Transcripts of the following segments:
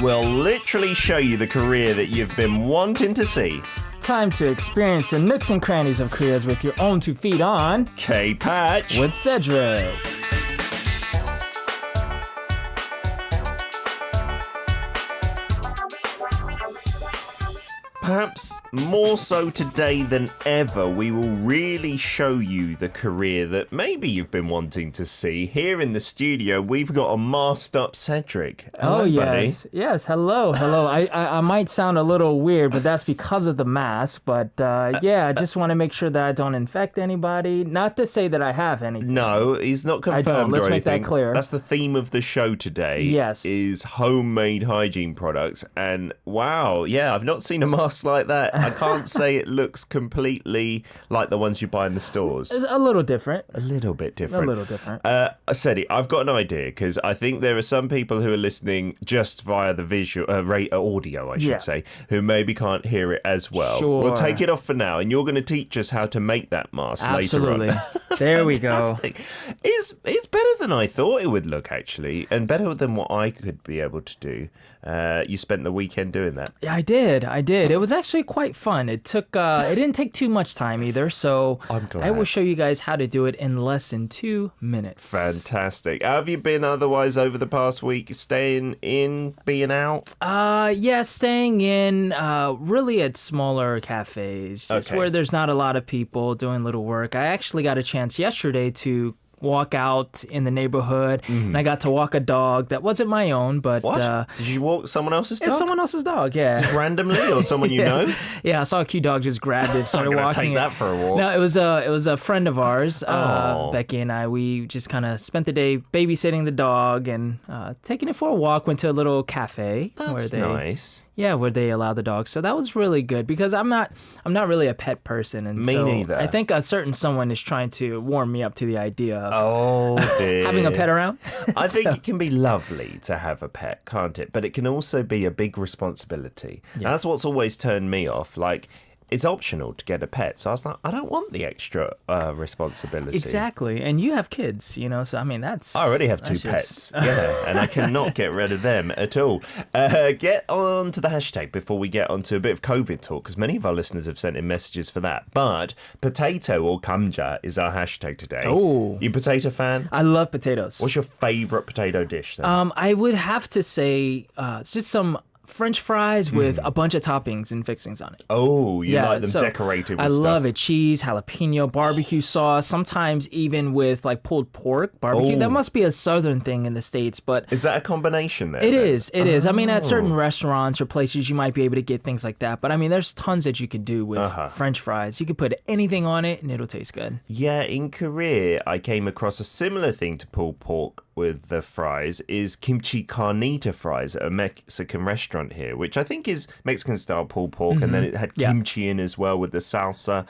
We'll literally show you the Korea that you've been wanting to see. Time to experience the nooks and crannies of Korea with your own 2 feet on K-Patch with Cedric. Perhaps more so today than ever, we will really show you the career that maybe you've been wanting to see. Here in the studio, we've got a masked up Cedric. Hello, buddy. Yes. Hello. I might sound a little weird, but that's because of the mask. But I just want to make sure that I don't infect anybody. Not to say that I have anything. No, he's not confirmed. I don't. Let's or make anything. that clear. That's the theme of the show today. Yes. Is homemade hygiene products. And wow, yeah, I've not seen a mask like that. I can't say it looks completely like the ones you buy in the stores. It's a little different. A little bit different. A little different. Cedric, I've got an idea because I think there are some people who are listening just via the visual, audio, I should say, who maybe can't hear it as well. Sure. We'll take it off for now, and you're going to teach us how to make that mask Absolutely. later on. There we go. It's better than I thought it would look, actually, and better than what I could be able to do. You spent the weekend doing that. Yeah, I did. It was actually quite fun. It didn't take too much time either, so I'm glad. I will show you guys how to do it in less than 2 minutes. Fantastic. How have you been otherwise over the past week? Staying in, being out? Staying in, really at smaller cafes, just where there's not a lot of people doing little work. I actually got a chance yesterday to walk out in the neighborhood, and I got to walk a dog that wasn't my own, but what? Did you walk someone else's dog? It's someone else's dog, yeah. Randomly, or someone you know? Yeah, I saw a cute dog, just grabbed it, started walking. Take that for a walk. No, it was a friend of ours, Becky and I. We just kind of spent the day babysitting the dog and taking it for a walk. Went to a little cafe. That's nice. Yeah, where they allow the dogs. So that was really good because I'm not really a pet person, and me neither. I think a certain someone is trying to warm me up to the idea of dear. having a pet around. I think it can be lovely to have a pet, can't it? But it can also be a big responsibility. Yeah. That's what's always turned me off. Like, it's optional to get a pet. So I was like, I don't want the extra responsibility. Exactly. And you have kids, so I mean, I already have 2 pets. Yeah, and I cannot get rid of them at all. Get on to the hashtag before we get on to a bit of COVID talk, because many of our listeners have sent in messages for that. But potato or kamja is our hashtag today. Oh. You a potato fan? I love potatoes. What's your favourite potato dish then? I would have to say it's just some French fries with a bunch of toppings and fixings on it. Oh, you like them decorated with stuff. I love it. Cheese, jalapeno, barbecue sauce, sometimes even with like pulled pork barbecue. That must be a southern thing in the States, but... Is that a combination there? It is. I mean, at certain restaurants or places, you might be able to get things like that. But I mean, there's tons that you could do with French fries. You could put anything on it and it'll taste good. Yeah, in Korea, I came across a similar thing to pulled pork with the fries is kimchi carnita fries at a Mexican restaurant here, which I think is Mexican style pulled pork, and then it had kimchi in as well with the salsa.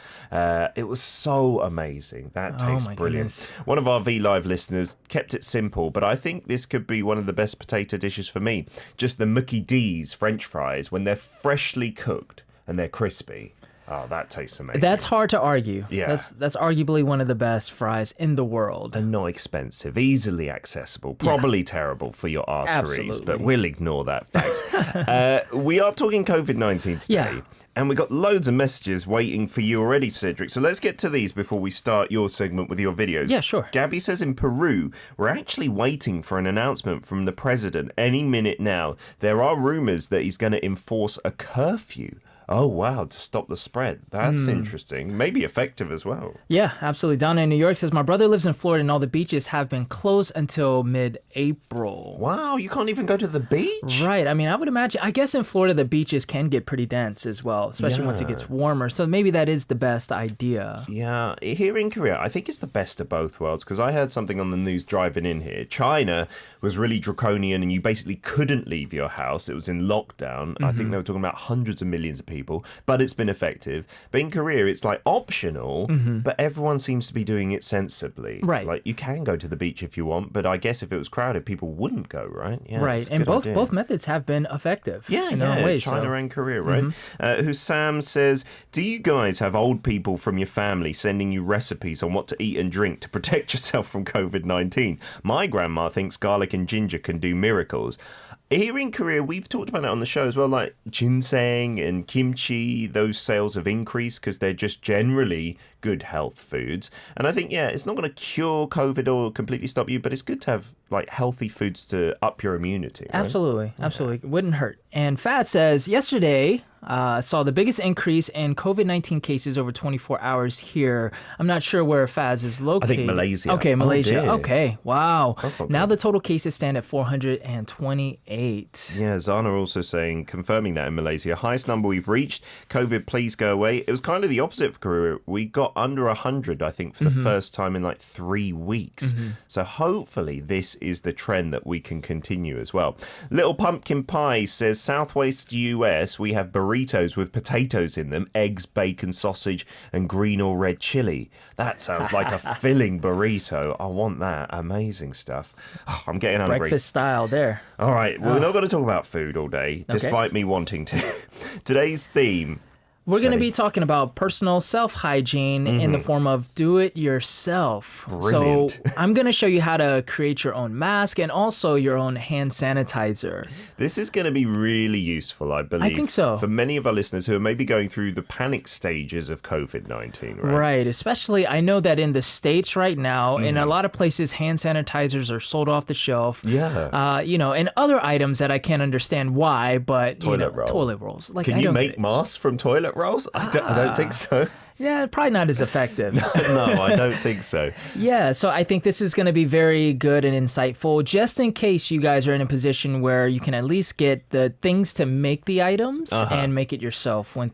It was so amazing. That tastes brilliant. Goodness. One of our V Live listeners kept it simple, but I think this could be one of the best potato dishes for me. Just the Mookie D's French fries when they're freshly cooked and they're crispy. Oh, that tastes amazing. That's hard to argue. Yeah. That's arguably one of the best fries in the world. And not expensive, easily accessible, probably terrible for your arteries, Absolutely. but we'll ignore that fact. We are talking COVID-19 today, and we got loads of messages waiting for you already, Cedric. So let's get to these before we start your segment with your videos. Yeah, sure. Gabby says in Peru, we're actually waiting for an announcement from the president any minute now. There are rumors that he's going to enforce a curfew. Oh, wow, to stop the spread. That's interesting. Maybe effective as well. Yeah, absolutely. Donna in New York says, my brother lives in Florida and all the beaches have been closed until mid-April. Wow, you can't even go to the beach? Right. I mean, I would imagine, I guess in Florida, the beaches can get pretty dense as well, especially once it gets warmer. So maybe that is the best idea. Yeah, here in Korea, I think it's the best of both worlds, because I heard something on the news driving in here. China was really draconian and you basically couldn't leave your house. It was in lockdown. I think they were talking about hundreds of millions of people people, but it's been effective. But in Korea, it's like optional, but everyone seems to be doing it sensibly. Right. Like you can go to the beach if you want, but I guess if it was crowded, people wouldn't go, right? Yeah, right. And both methods have been effective. Yeah, in their own ways, China and Korea, right? Hussam says, do you guys have old people from your family sending you recipes on what to eat and drink to protect yourself from COVID-19? My grandma thinks garlic and ginger can do miracles. Here in Korea, we've talked about it on the show as well, like ginseng and kimchi, those sales have increased because they're just generally good health foods. And I think, it's not going to cure COVID or completely stop you, but it's good to have like healthy foods to up your immunity. Right? Absolutely. It wouldn't hurt. And Fat says, yesterday, saw the biggest increase in COVID-19 cases over 24 hours here. I'm not sure where Faz is located. I think Malaysia. Okay, Malaysia. Oh, okay, wow. Now good. the total cases stand at 428. Yeah, Zana also saying, confirming that in Malaysia, highest number we've reached. COVID, please go away. It was kind of the opposite for Korea. We got under 100, I think, for the first time in like 3 weeks. So hopefully this is the trend that we can continue as well. Little Pumpkin Pie says, Southwest US, we have burritos with potatoes in them, eggs, bacon, sausage, and green or red chili. That sounds like a filling burrito. I want that. Amazing stuff. Oh, I'm getting hungry. Breakfast style there. All right, we're not going to talk about food all day, despite me wanting to. Today's theme. We're going to be talking about personal self-hygiene in the form of do-it-yourself. Brilliant. So I'm going to show you how to create your own mask and also your own hand sanitizer. This is going to be really useful, I believe. I think so. For many of our listeners who are maybe going through the panic stages of COVID-19, right? Right. Especially, I know that in the States right now, in a lot of places, hand sanitizers are sold off the shelf. Yeah. And other items that I can't understand why, but, Toilet rolls. Like, Can you make masks from toilet rolls? I don't think so. Yeah, probably not as effective. No, I don't think so. Yeah, so I think this is going to be very good and insightful, just in case you guys are in a position where you can at least get the things to make the items and make it yourself when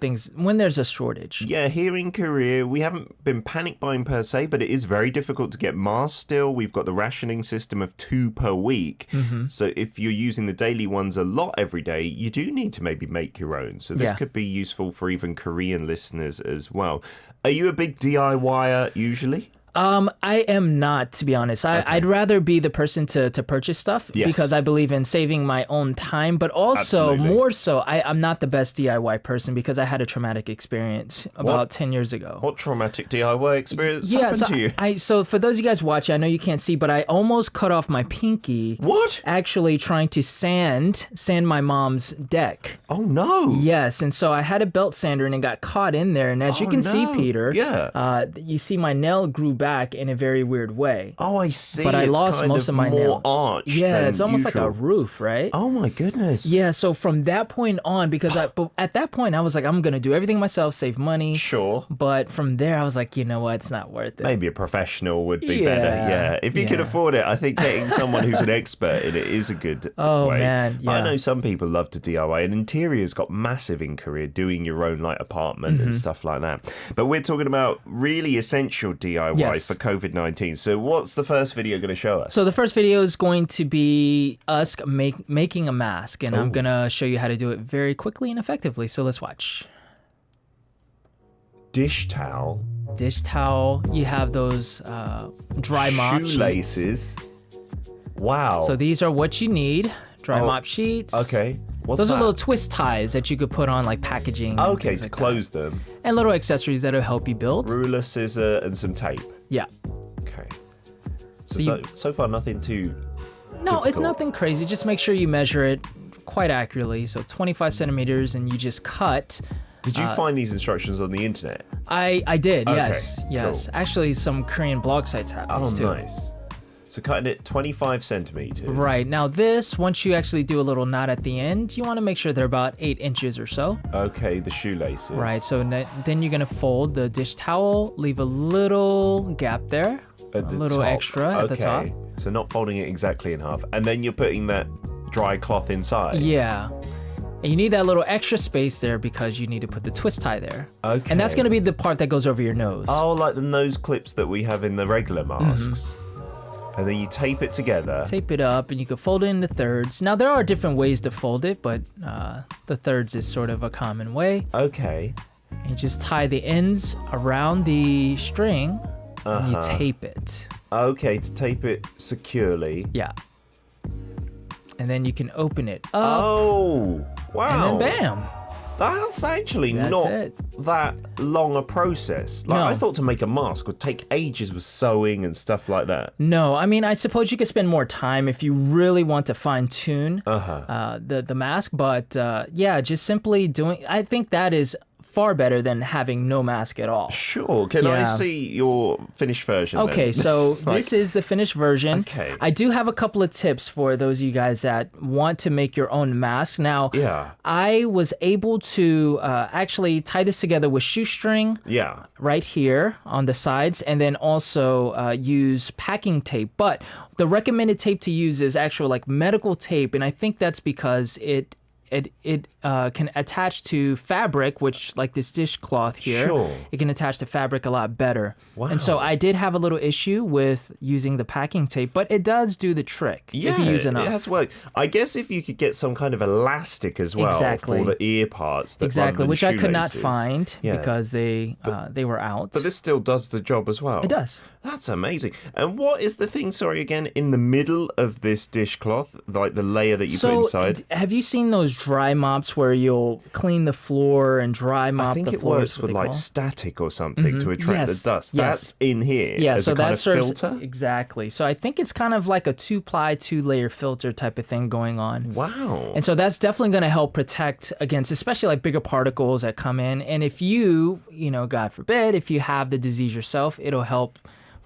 there's a shortage. Yeah, here in Korea, we haven't been panic buying per se, but it is very difficult to get masks still. We've got the rationing system of 2 per week. So if you're using the daily ones a lot every day, you do need to maybe make your own. So this could be useful for even Korean listeners as well. Are you a big DIYer usually? I am not, to be honest. I'd rather be the person to purchase stuff because I believe in saving my own time, but also more so, I'm not the best DIY person because I had a traumatic experience about 10 years ago. What traumatic DIY experience happened to you? So for those of you guys watching, I know you can't see, but I almost cut off my pinky. What? Actually trying to sand my mom's deck. Oh, no. Yes, and so I had a belt sander and it got caught in there. And as you can see, Peter, you see my nail grew back in a very weird way. Oh, I see. But I lost most of my nail. More arched Yeah, it's almost usual. like a roof, right? Oh my goodness. Yeah, so from that point on, because at that point I was like, I'm gonna do everything myself, save money. Sure. But from there I was like, you know what, it's not worth it. Maybe a professional would be better. Yeah. If you can afford it, I think getting someone who's an expert in it is a good way. Man, yeah. I know some people love to DIY, and interior's got massive in Korea, doing your own like apartment and stuff like that. But we're talking about really essential DIY for COVID-19. So what's the first video going to show us? So the first video is going to be us making a mask, and I'm going to show you how to do it very quickly and effectively. So let's watch. Dish towel. You have those dry mop shoelaces. Wow. So these are what you need. Dry mop sheets. Okay. Those are little twist ties that you could put on like packaging. Okay, to close them. And little accessories that'll help you build. Ruler, scissor, and some tape. Yeah. Okay. So far, nothing too difficult. It's nothing crazy. Just make sure you measure it quite accurately. So 25 centimeters, and you just cut. Did you find these instructions on the internet? I did, okay, yes. Cool. Actually, some Korean blog sites have this too. Oh, nice. So cutting it 25 centimeters. Right. Now this, once you actually do a little knot at the end, you want to make sure they're about 8 inches or so. Okay, the shoelaces. Right. So then you're going to fold the dish towel, leave a little gap there. A little top. Extra at the top. So not folding it exactly in half. And then you're putting that dry cloth inside. Yeah. And you need that little extra space there because you need to put the twist tie there. Okay. And that's going to be the part that goes over your nose. Oh, like the nose clips that we have in the regular masks. And then you tape it together. Tape it up, and you can fold it into thirds. Now, there are different ways to fold it, but the thirds is sort of a common way. Okay. You just tie the ends around the string, and you tape it. Okay, to tape it securely. Yeah. And then you can open it up. Oh, wow. And then bam. That's actually not that long a process. Like, I thought to make a mask would take ages with sewing and stuff like that. No, I mean, I suppose you could spend more time if you really want to fine tune the mask. But yeah, just simply doing, I think that is far better than having no mask at all. Sure. Can I see your finished version? Okay, so this is the finished version. Okay. I do have a couple of tips for those of you guys that want to make your own mask. Now, I was able to actually tie this together with shoestring right here on the sides, and then also use packing tape. But the recommended tape to use is actual like medical tape, and I think that's because it can attach to fabric, which like this dishcloth here, it can attach to fabric a lot better. Wow. And so I did have a little issue with using the packing tape, but it does do the trick if you use enough. Yes, well, I guess if you could get some kind of elastic as well for the ear parts. That which I could not find because they were out. But this still does the job as well. It does. That's amazing. And what is the thing, sorry, again, in the middle of this dishcloth, like the layer that you put inside? Have you seen those dry mops where you'll clean the floor and dry mop the floor? I think it works with like static or something to attract the dust. That's in here as a kind of filter? Exactly. So I think it's kind of like a 2-ply, 2-layer filter type of thing going on. Wow. And so that's definitely going to help protect against especially like bigger particles that come in. And if you God forbid, if you have the disease yourself, it'll help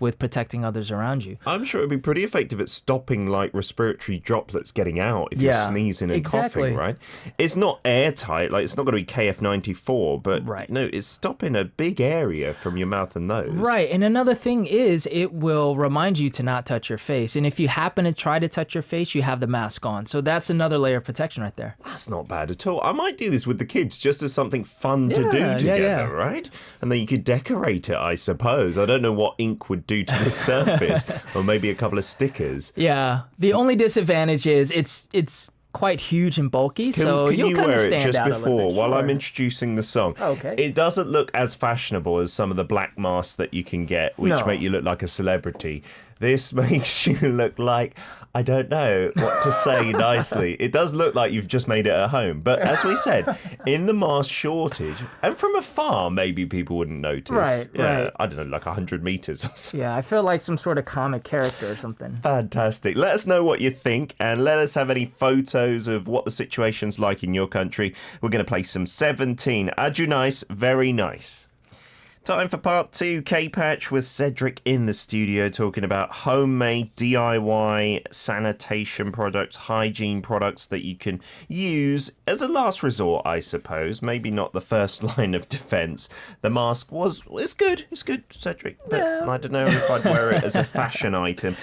with protecting others around you. I'm sure it'd be pretty effective at stopping like respiratory droplets getting out if you're sneezing and coughing, right? It's not airtight, like it's not going to be KF94, but no, it's stopping a big area from your mouth and nose. Right, and another thing is it will remind you to not touch your face. And if you happen to try to touch your face, you have the mask on. So that's another layer of protection right there. That's not bad at all. I might do this with the kids just as something fun to do together, right? And then you could decorate it, I suppose. I don't know what ink would do to the surface, or maybe a couple of stickers. Yeah. The only disadvantage is it's quite huge and bulky, so you'll kind of stand out a little bit. Can you wear it just before, while I'm introducing the song? Okay. It doesn't look as fashionable as some of the black masks that you can get, which make you look like a celebrity. This makes you look like, I don't know what to say nicely. It does look like you've just made it at home. But as we said, in the mask shortage, and from afar, maybe people wouldn't notice. Right. I don't know, like 100 meters or so. Yeah, I feel like some sort of comic character or something. Fantastic. Let us know what you think, and let us have any photos of what the situation's like in your country. We're going to play some 17. Aju nice, very nice. Time for part 2, K-Patch, with Cedric in the studio talking about homemade DIY sanitation products, hygiene products that you can use as a last resort, I suppose. Maybe not the first line of defense. The mask it's good, Cedric, but I don't know if I'd wear it as a fashion item.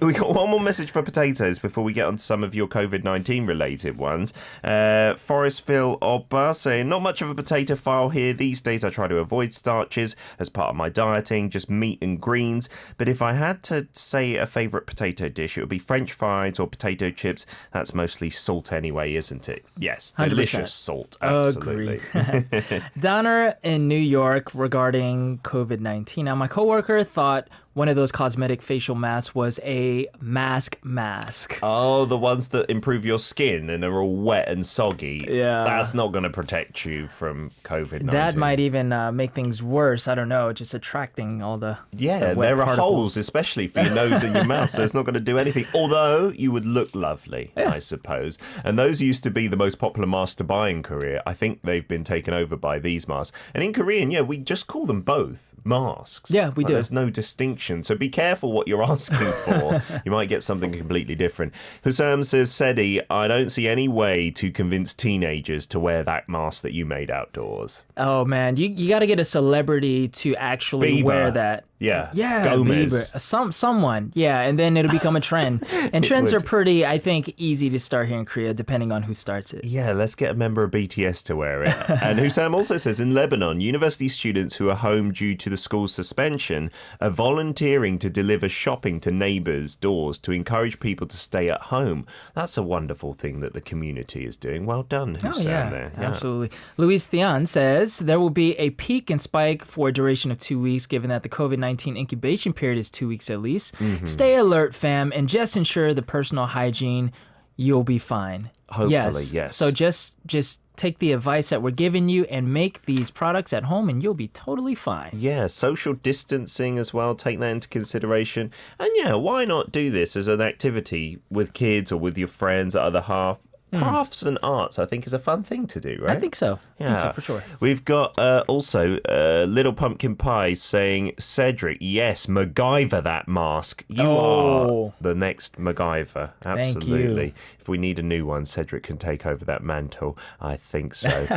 We got one more message for potatoes before we get on to some of your COVID-19 related ones. Forestville Obba saying, not much of a potato file here these days. I try to avoid starches as part of my dieting, just meat and greens. But if I had to say a favourite potato dish, it would be French fries or potato chips. That's mostly salt anyway, isn't it? Yes, delicious 100%. Salt, absolutely. Donner in New York regarding COVID-19. Now, my coworker thought one of those cosmetic facial masks was a mask. Oh, the ones that improve your skin and are all wet and soggy. Yeah. That's not going to protect you from COVID-19. That might even make things worse. I don't know, just attracting all the there are holes, especially for your nose and your mouth, so it's not going to do anything. Although you would look lovely, I suppose. And those used to be the most popular masks to buy in Korea. I think they've been taken over by these masks. And in Korean, we just call them both masks. Yeah, we do. There's no distinction. So be careful what you're asking for. You might get something completely different. Hussam says, Sedi, I don't see any way to convince teenagers to wear that mask that you made outdoors. Oh, man. You got to get a celebrity to actually wear that. Yeah. Yeah, Gomez. Bieber. Someone. Yeah, and then it'll become a trend. And trends are pretty, I think, easy to start here in Korea, depending on who starts it. Yeah, let's get a member of BTS to wear it. And Hussam also says in Lebanon, university students who are home due to the school's suspension are volunteering to deliver shopping to neighbours' doors to encourage people to stay at home. That's a wonderful thing that the community is doing. Well done, Hussam there. Yeah. Absolutely. Luis Thean says there will be a peak and spike for a duration of 2 weeks, given that the COVID-19 incubation period is 2 weeks at least. Stay alert, fam, and just ensure the personal hygiene. You'll be fine. Hopefully, yes. So just take the advice that we're giving you and make these products at home, and you'll be totally fine. Yeah, social distancing as well. Take that into consideration. And yeah, why not do this as an activity with kids or with your friends at other half? Crafts and arts, I think, is a fun thing to do, right? I think so. Yeah. I think so, for sure. We've got also Little Pumpkin Pie saying, Cedric, yes, MacGyver that mask. You are the next MacGyver. Absolutely. You. If we need a new one, Cedric can take over that mantle. I think so.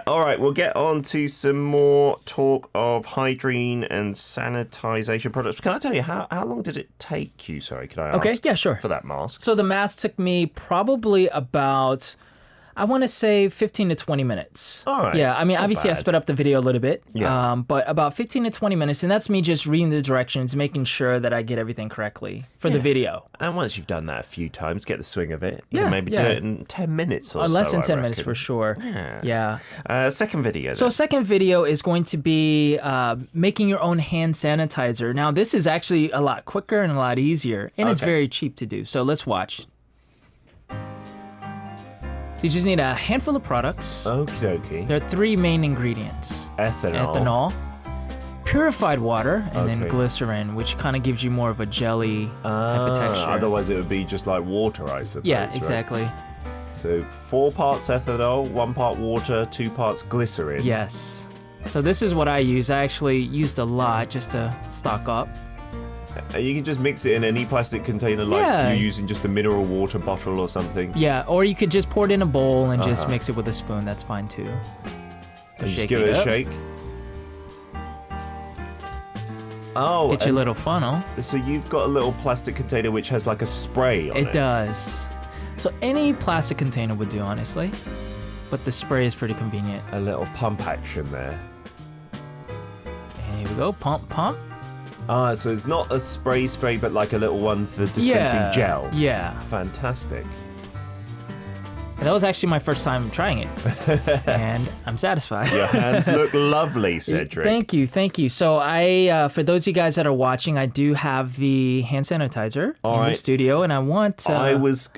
All right, we'll get on to some more talk of hygiene and sanitization products. Can I tell you, how long did it take you, sorry, could I ask? Okay, yeah, sure. For that mask? So the mask took me probably about, I want to say 15 to 20 minutes. All right. Yeah, I mean, obviously I sped up the video a little bit, Yeah. but about 15 to 20 minutes, and that's me just reading the directions, making sure that I get everything correctly for the video. And once you've done that a few times, get the swing of it. You Yeah, can maybe do yeah. it in 10 minutes or so. Less than I 10 minutes reckon. for sure. Yeah. Second video. So then. second video is going to be making your own hand sanitizer. Now, this is actually a lot quicker and a lot easier, and it's Okay. very cheap to do. So let's watch. So you just need a handful of products. Okie dokie. There are three main ingredients. Ethanol. Purified water, and then Okay. glycerin, which kind of gives you more of a jelly type of texture. Otherwise, it would be just like water, I suppose. Yeah, right? exactly. So 4 parts ethanol, 1 part water, 2 parts glycerin. Yes. So this is what I use. I actually used a lot just to stock up. You can just mix it in any plastic container, like Yeah. you're using just a mineral water bottle or something. Yeah, or you could just pour it in a bowl and just mix it with a spoon. That's fine too. And just shake give it a up. shake. Oh, Get your little funnel. so you've got a little plastic container which has like a spray on it. It does. So any plastic container would do, honestly. But the spray is pretty convenient. A little pump action there. And here we go. Pump, pump. So it's not a spray, but like a little one for dispensing gel. Yeah. Fantastic. That was actually my first time trying it, and I'm satisfied. Your hands look lovely, Cedric. Thank you. So I, for those of you guys that are watching, I do have the hand sanitizer in the studio, and I want. I was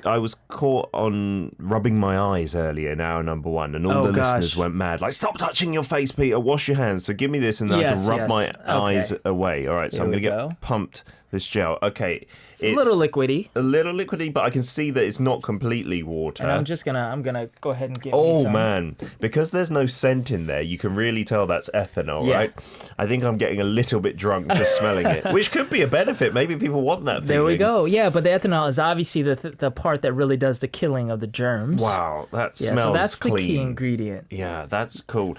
caught on rubbing my eyes earlier in hour number 1, and all the listeners went mad. Like, stop touching your face, Peter. Wash your hands. So give me this, and then I can rub my eyes away. All right. So I'm gonna get pumped. This gel. Okay. It's a little liquidy. A little liquidy, but I can see that it's not completely water. And I'm gonna go ahead and get. Oh me some. man, because there's no scent in there, you can really tell that's ethanol, right? I think I'm getting a little bit drunk just smelling it, which could be a benefit. Maybe people want that feeling. There we go. Yeah, but the ethanol is obviously the part that really does the killing of the germs. Wow, that smells so that's clean. the key ingredient. Yeah, that's cool.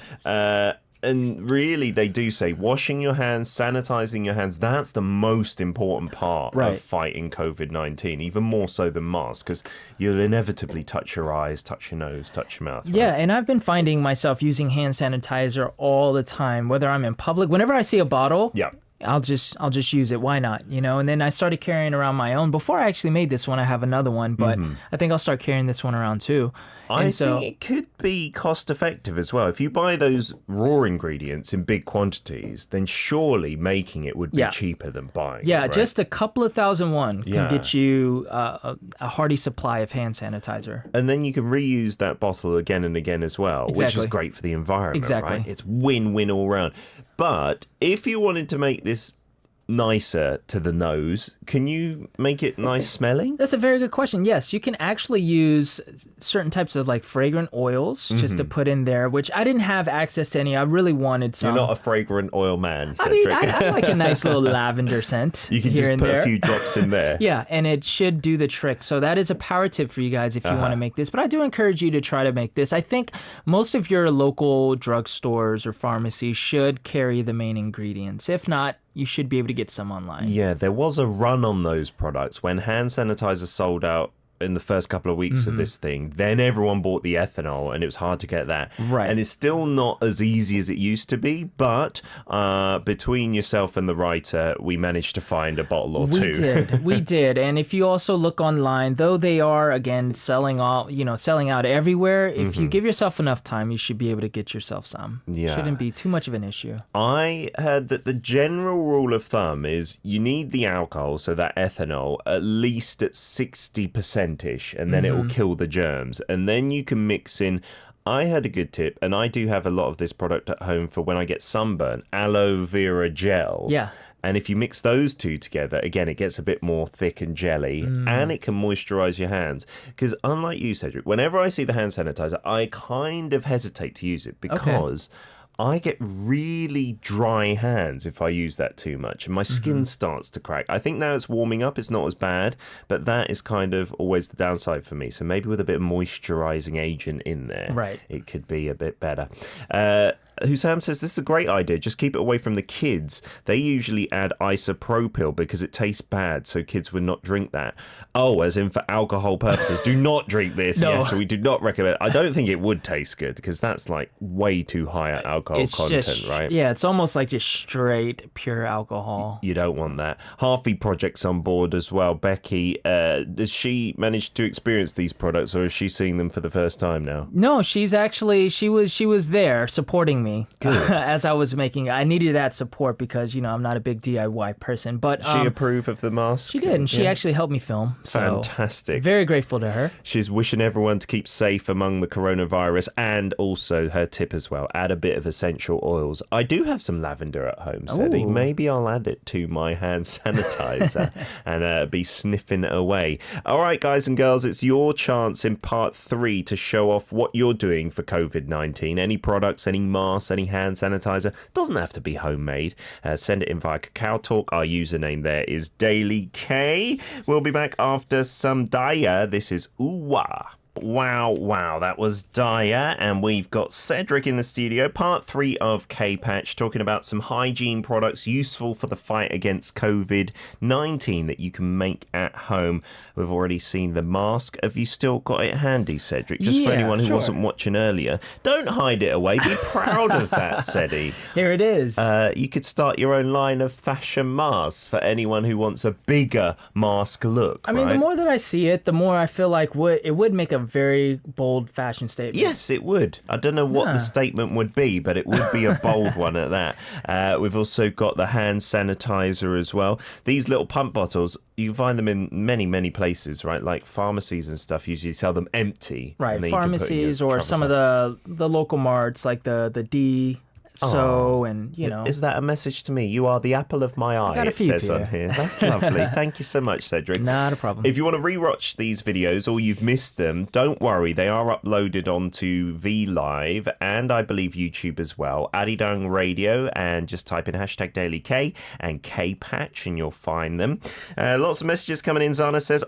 And really, they do say washing your hands, sanitizing your hands, that's the most important part of fighting COVID-19, even more so than masks, because you'll inevitably touch your eyes, touch your nose, touch your mouth. Right? Yeah, and I've been finding myself using hand sanitizer all the time, whether I'm in public. Whenever I see a bottle, I'll just use it. Why not? You know. And then I started carrying around my own. Before I actually made this one, I have another one, but I think I'll start carrying this one around too. I think it could be cost effective as well. If you buy those raw ingredients in big quantities, then surely making it would be cheaper than buying. Yeah, right? just a couple of $1,001 can get you a hearty supply of hand sanitizer. And then you can reuse that bottle again and again as well, which is great for the environment, right? It's win-win all round. But if you wanted to make this nicer to the nose, can you make it nice smelling? That's a very good question. Yes, you can actually use certain types of like fragrant oils just to put in there, which I didn't have access to any. I really wanted some. You're not a fragrant oil man, I Cedric. mean, I like a nice little lavender scent. You can here just and put there. a few drops in there. Yeah, and it should do the trick. So that is a power tip for you guys if you want to make this. But I do encourage you to try to make this. I think most of your local drugstores or pharmacies should carry the main ingredients. If not, you should be able to get some online. Yeah, there was a run on those products when hand sanitizer sold out in the first couple of weeks of this thing. Then everyone bought the ethanol and it was hard to get that. Right. And it's still not as easy as it used to be, but between yourself and the writer, we managed to find a bottle or two. We did. And if you also look online, though they are, again, selling out everywhere, if you give yourself enough time, you should be able to get yourself some. Yeah. Shouldn't be too much of an issue. I heard that the general rule of thumb is you need the alcohol, so that ethanol, at least at 60%. And then it will kill the germs. And then you can mix in, I had a good tip, and I do have a lot of this product at home for when I get sunburn, aloe vera gel. Yeah. And if you mix those two together, again, it gets a bit more thick and jelly, and it can moisturize your hands. Because unlike you, Cedric, whenever I see the hand sanitizer, I kind of hesitate to use it because I get really dry hands if I use that too much, and my skin starts to crack. I think now it's warming up, it's not as bad, but that is kind of always the downside for me. So maybe with a bit of moisturizing agent in there, it could be a bit better. Husam says, this is a great idea. Just keep it away from the kids. They usually add isopropyl because it tastes bad, so kids would not drink that. Oh, as in for alcohol purposes. Do not drink this. No. Yes, we do not recommend. I don't think it would taste good because that's like way too high at alcohol content, right? Yeah, it's almost like just straight pure alcohol. You don't want that. Harvey Project's on board as well. Becky, does she manage to experience these products, or is she seeing them for the first time now? No, she's actually, she was there supporting me. As I was making. I needed that support because, I'm not a big DIY person. But she approved of the mask? She did, and she actually helped me film. So fantastic. Very grateful to her. She's wishing everyone to keep safe among the coronavirus, and also her tip as well, add a bit of essential oils. I do have some lavender at home, Sadie. Maybe I'll add it to my hand sanitizer and be sniffing it away. All right, guys and girls, it's your chance in part 3 to show off what you're doing for COVID-19. Any products, any masks, any hand sanitizer. Doesn't have to be homemade. Send it in via Kakao Talk. Our username there is Daily K. We'll be back after some Daya. This is Ooh-Wah. Wow, that was Daya, and we've got Cedric in the studio, part 3 of K-Patch, talking about some hygiene products useful for the fight against COVID-19 that you can make at home. We've already seen the mask. Have you still got it handy, Cedric? Just for anyone who wasn't watching earlier, don't hide it away. Be proud of that, Cedi. Here it is. You could start your own line of fashion masks for anyone who wants a bigger mask look. I mean, the more that I see it, the more I feel like it would make a very bold fashion statement. Yes, it would. I don't know what the statement would be, but it would be a bold one at that. We've also got the hand sanitizer as well. These little pump bottles, you find them in many places, right? Like pharmacies and stuff usually sell them empty. Right, pharmacies or some of the local marts like the D. And is that a message to me? You are the apple of my eye, it says on here. That's lovely. Thank you so much, Cedric. Not a problem. If you want to rewatch these videos or you've missed them, don't worry. They are uploaded onto VLive and I believe YouTube as well. Arirang Radio, and just type in hashtag Daily K and K-Patch and you'll find them. Lots of messages coming in. Zana says,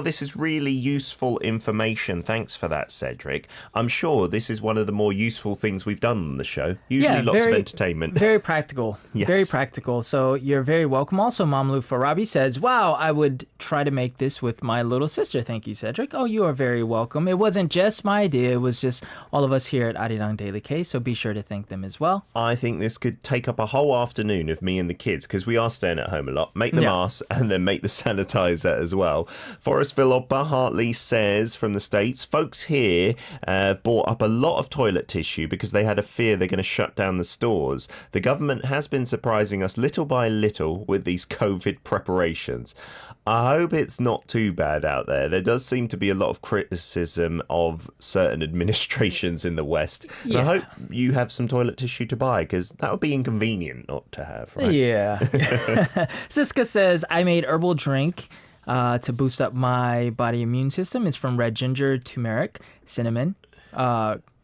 this is really useful information. Thanks for that, Cedric. I'm sure this is one of the more useful things we've done on the show. Usually lots of entertainment. Very practical. Yes. Very practical. So you're very welcome. Also, Mamlu Farabi says, wow, I would try to make this with my little sister. Thank you, Cedric. Oh, you are very welcome. It wasn't just my idea. It was just all of us here at Arirang Daily K. So be sure to thank them as well. I think this could take up a whole afternoon of me and the kids because we are staying at home a lot. Make the mask and then make the sanitizer as well. Forestville Oppa Hartley says from the States, folks here bought up a lot of toilet tissue because they had a fear they're going to shut down the stores. The government has been surprising us little by little with these COVID preparations. I hope it's not too bad out there. There does seem to be a lot of criticism of certain administrations in the West. And I hope you have some toilet tissue to buy because that would be inconvenient not to have, right? Yeah. Siska says, I made herbal drink to boost up my body immune system. It's from red ginger, turmeric, cinnamon,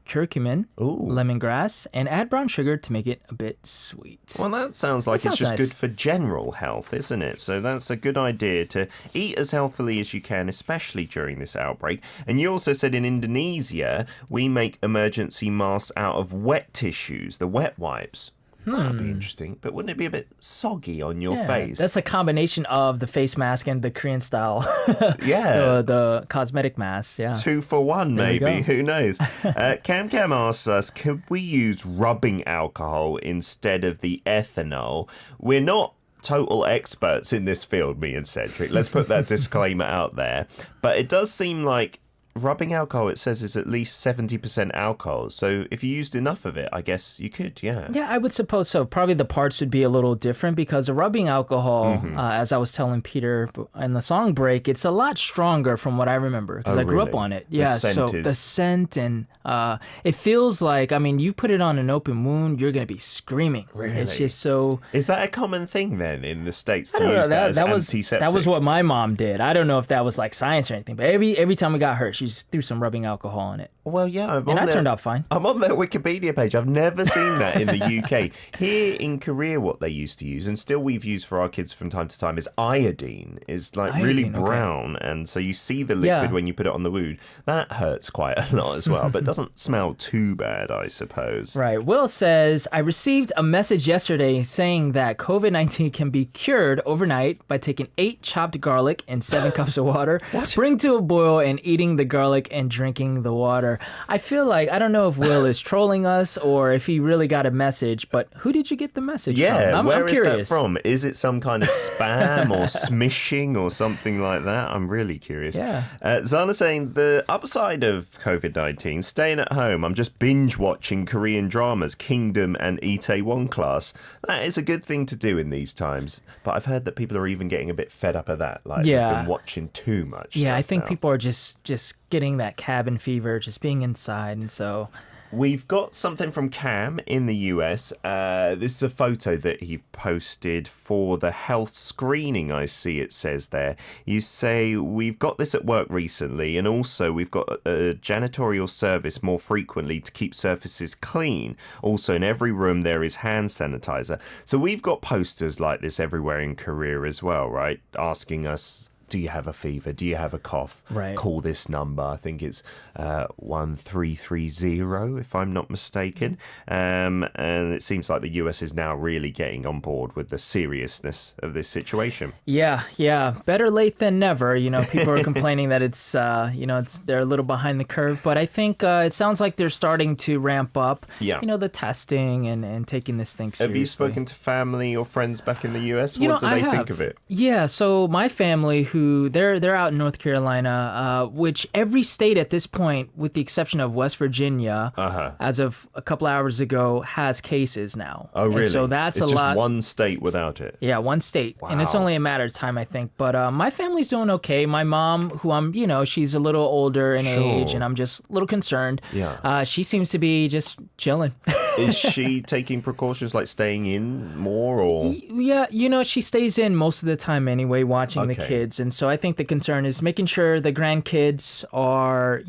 curcumin, lemongrass, and add brown sugar to make it a bit sweet. Well, that sounds like it's just good for general health, isn't it? So that's a good idea to eat as healthily as you can, especially during this outbreak. And you also said in Indonesia, we make emergency masks out of wet tissues, the wet wipes. That'd be interesting. But wouldn't it be a bit soggy on your face? That's a combination of the face mask and the Korean style. The cosmetic mask. Yeah. 2 for 1, maybe. Who knows? Cam asks us, can we use rubbing alcohol instead of the ethanol? We're not total experts in this field, me and Cedric. Let's put that disclaimer out there. But it does seem like rubbing alcohol, it says, is at least 70% alcohol. So if you used enough of it, I guess you could, yeah. Yeah, I would suppose so. Probably the parts would be a little different because the rubbing alcohol, as I was telling Peter in the song break, it's a lot stronger from what I remember because I grew up on it. Yeah, the scent and it feels like, I mean, you put it on an open wound, you're going to be screaming. Really? It's just so... Is that a common thing then in the States to use that as antiseptic? That was what my mom did. I don't know if that was like science or anything, but every time we got hurt, she threw some rubbing alcohol on it. Well, yeah. I turned out fine. I'm on their Wikipedia page. I've never seen that in the UK. Here in Korea, what they used to use, and still we've used for our kids from time to time, is iodine. It's like really brown, and so you see the liquid when you put it on the wound. That hurts quite a lot as well, but doesn't smell too bad, I suppose. Right. Will says, I received a message yesterday saying that COVID-19 can be cured overnight by taking 8 chopped garlic and 7 cups of water, bring to a boil, and eating the garlic and drinking the water. I feel like, I don't know if Will is trolling us or if he really got a message, but who did you get the message from? Where I'm is curious. that from? Is it some kind of spam or smishing or something like that? I'm really curious. Yeah. Zana saying, the upside of COVID-19, staying at home, I'm just binge watching Korean dramas, Kingdom and Itaewon Class. That is a good thing to do in these times, but I've heard that people are even getting a bit fed up of that. Like, they've been watching too much. Yeah, I think now. people are just getting that cabin fever, just being inside, and so... We've got something from Cam in the US. This is a photo that he posted for the health screening, I see it says there. You say, we've got this at work recently, and also we've got a janitorial service more frequently to keep surfaces clean. Also, in every room there is hand sanitizer. So we've got posters like this everywhere in Korea as well, right? Asking us, do you have a fever? Do you have a cough? Right. Call this number. I think it's 1330, if I'm not mistaken. And it seems like the US is now really getting on board with the seriousness of this situation. Yeah. Better late than never. You know, people are complaining that it's, they're a little behind the curve. But I think it sounds like they're starting to ramp up, the testing and taking this thing seriously. Have you spoken to family or friends back in the US? What do they think of it? Yeah, so my family, who they're out in North Carolina, which every state at this point, with the exception of West Virginia, as of a couple hours ago, has cases now. Oh, really? And so that's it's a lot. Just one state without it. Yeah, one state, and it's only a matter of time, I think. But my family's doing okay. My mom, who she's a little older in age, and I'm just a little concerned. Yeah. She seems to be just chilling. Is she taking precautions like staying in more, or? Yeah, she stays in most of the time anyway, watching the kids. And so I think the concern is making sure the grandkids are,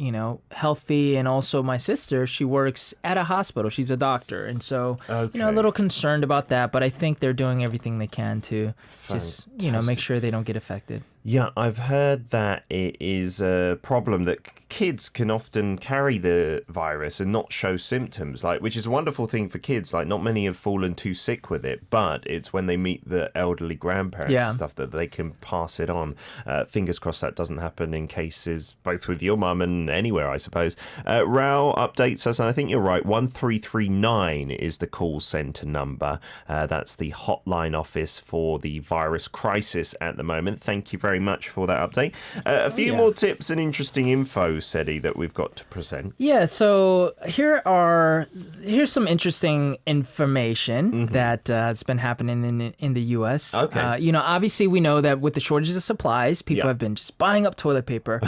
healthy. And also my sister, she works at a hospital. She's a doctor. And so, a little concerned about that. But I think they're doing everything they can to just, make sure they don't get affected. Yeah, I've heard that it is a problem that kids can often carry the virus and not show symptoms, which is a wonderful thing for kids. Not many have fallen too sick with it, but it's when they meet the elderly grandparents and stuff that they can pass it on. Fingers crossed that doesn't happen in cases both with your mum and anywhere, I suppose. Rao updates us, and I think you're right, 1339 is the call centre number. That's the hotline office for the virus crisis at the moment. Thank you very much for that update. A few more tips and interesting info, Sedi, that we've got to present. Yeah, so here's some interesting information that has been happening in the U.S. Okay. Obviously we know that with the shortages of supplies, people have been just buying up toilet paper.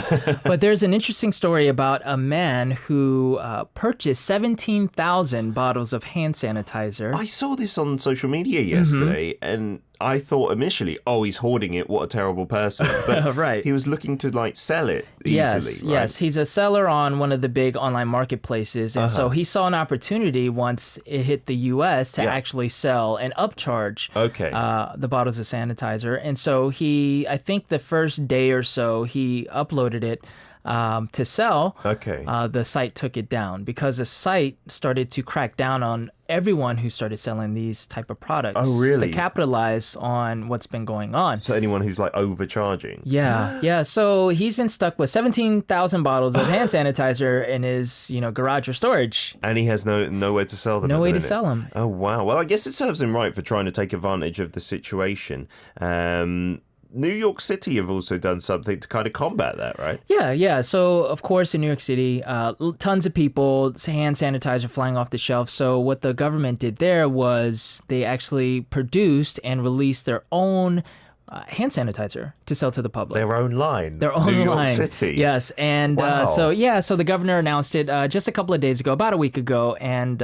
But there's an interesting story about a man who purchased 17,000 bottles of hand sanitizer. I saw this on social media yesterday, and I thought initially, he's hoarding it. What a terrible person. But he was looking to sell it easily. Yes. He's a seller on one of the big online marketplaces. And so he saw an opportunity once it hit the U.S. to actually sell and upcharge the bottles of sanitizer. And so I think the first day or so, he uploaded it to sell. The site took it down because the site started to crack down on everyone who started selling these type of products Oh, really? to capitalize on what's been going on. So anyone who's like overcharging. Yeah. So he's been stuck with 17,000 bottles of hand sanitizer in his, garage or storage. And he has nowhere to sell them. No way to sell them. Oh, wow. Well, I guess it serves him right for trying to take advantage of the situation. New York City have also done something to kind of combat that, right? Yeah. So, of course, in New York City, tons of people, hand sanitizer flying off the shelf. So what the government did there was they actually produced and released their own hand sanitizer to sell to the public. Their own line. Their own New York line. City. Yes. And Wow. so the governor announced it just a couple of days ago, about a week ago. And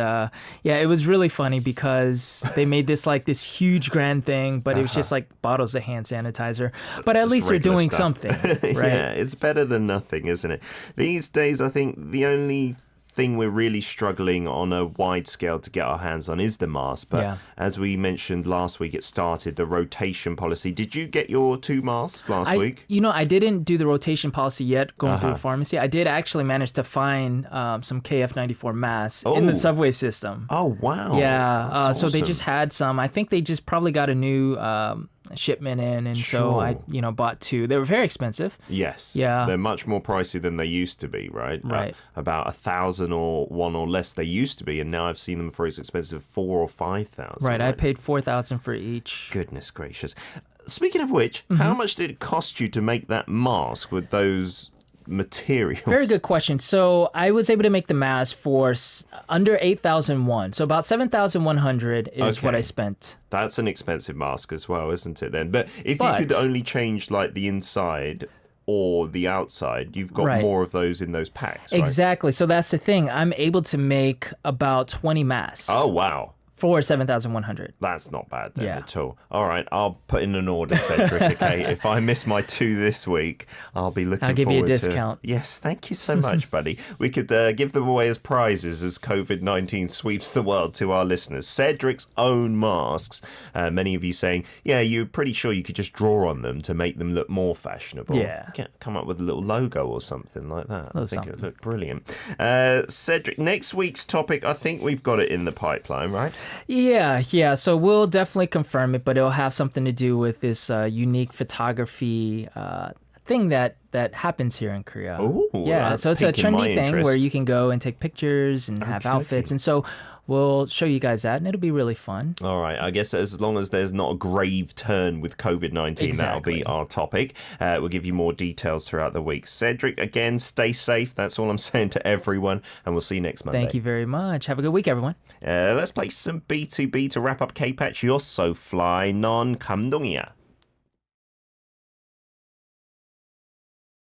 it was really funny because they made this huge grand thing, but it was just like bottles of hand sanitizer. But at least they're doing something, right? Yeah, it's better than nothing, isn't it? These days, I think the only thing we're really struggling on a wide scale to get our hands on is the mask. But as we mentioned last week, it started the rotation policy. Did you get your 2 masks last week? I didn't do the rotation policy yet going through a pharmacy. I did actually manage to find some KF94 masks in the subway system. Oh, wow. Yeah. That's so they awesome. just had some. I think they just probably got a new shipment in, and so I bought 2. They were very expensive. Yes. Yeah. They're much more pricey than they used to be, right? Right. About 1,000 or one or less they used to be, and now I've seen them for as expensive as 4,000 or 5,000. Right. I paid 4,000 for each. Goodness gracious. Speaking of which, how much did it cost you to make that mask with those materials? Very good question. So I was able to make the mask for under 8,001. So about 7,100 is what I spent. That's an expensive mask as well, isn't it then? But if you could only change like the inside or the outside, you've got more of those in those packs, right? Exactly. So that's the thing. I'm able to make about 20 masks. Oh, wow. For 7,100. That's not bad then at all. All right, I'll put in an order, Cedric, okay? If I miss my 2 this week, I'll be looking forward to... I'll give you a discount. Yes, thank you so much, buddy. We could give them away as prizes as COVID-19 sweeps the world to our listeners. Cedric's own masks. Many of you saying, you're pretty sure you could just draw on them to make them look more fashionable. Yeah. Come up with a little logo or something like that. I think it would look brilliant. Cedric, next week's topic, I think we've got it in the pipeline, right? Yeah. So we'll definitely confirm it, but it'll have something to do with this unique photography thing that happens here in Korea. Ooh, yeah. So it's a trendy thing where you can go and take pictures and have outfits, and so we'll show you guys that, and it'll be really fun. All right. I guess as long as there's not a grave turn with COVID-19, that'll be our topic. We'll give you more details throughout the week. Cedric, again, stay safe. That's all I'm saying to everyone, and we'll see you next Monday. Thank you very much. Have a good week, everyone. Let's play some B2B to wrap up K-Patch. You're so fly, non 감동이야.